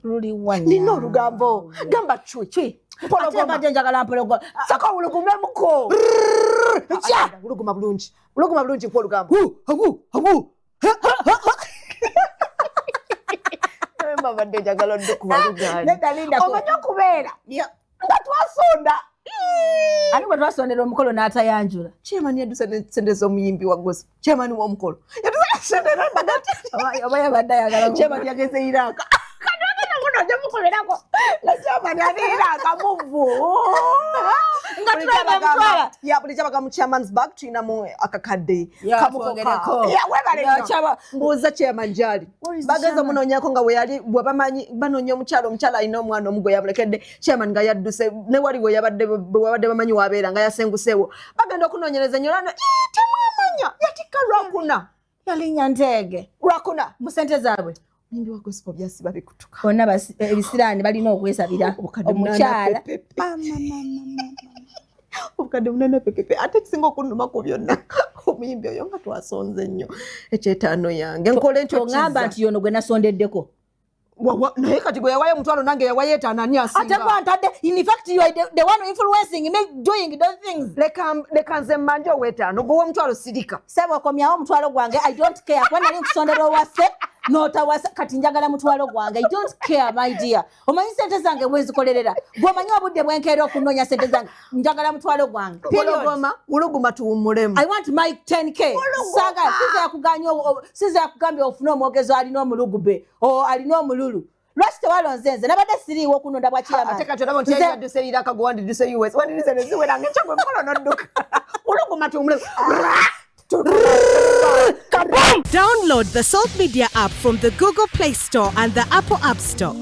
Luli wanya. Nino lugambo. Gamba chwe. Mpologoma. Ate njagala mpologoma. Saka ulugumye muko. Cha. Uluguma bulungi. Uluguma bulungi kwa lugambo. Hagu. Mama njagala ndikuba lugani. Neta linda ko. Omanyo kubeera. Nga twasonda. Ani bwe twasondera omukolo n'atayanjula. Chairman yadusa n'ensendezo omuyimbi wa gospel. Chairman w'omukolo. Yadusa n'ensendera bagati. Oba yabadde ayagala. Chairman yageze Iraka. Mukuberako la chama ni Iraka muvu. Nga tulaba ya buli chama kamu chairman's bag china mu akakadde kamukogerako. Ya webale chama mbuza chairman jali. Bagaza munonyako nga we yali bwe bamanyi banonyo omukyala alina omwana omugo yabulekedde chairman nga yadduse ne waliwo yabadde bamanyi wabeera nga yasengusewo. Bagenda okunonyereza nyolana temwamanya yatika lwakuna. Yalinya Ntege. Lwakuna mu sente zaabwe. Nimbi wa gospel byasi babikutuka. Bonna ebisiraani balina okwesabira omukyala. Obukadde munene pepepe ate kisinga okunuma ku byonna. Omuyimbi oyo nga twasonze nnyo. Ekyetaano yange nkole ntyo ngamba nti yono gwe nasondeddeko. Naye kati gwe yawaye omutwalo nange yawaye etaano ani asinga. Ate gwe ntadde in fact you are the one influencing me doing those things. Leka nze mmanje ow'etaano gwe omutwalo sirika. Sebo okomyawo omutwalo gwange I don't care. Kuba nali nkusondera owaffe n'otawasa kati njagala mutwalo gwange. I don't care my dear. Omanyi sente zange bwezikolerera. Gwe omanyi obudde bwenkeera okunoonya sente zange. Njagala mutwalo gwange. Uluguma tuwummulemu. I want my 10K. Saga siza yakugambye ofune omwogezo alina omulugube o alina omululu. Lwaki tewalonze nze nabadde siriiwo okunonda bwa chairman. Ate kati olaba nti yadduse Iraka gwe wandiduse US. Wandiduse ne ziweranga ekyagwe mukolo n'odduka. Uluguma tuwummulemu. Download the Salt Media app from the Google Play Store and the Apple App Store.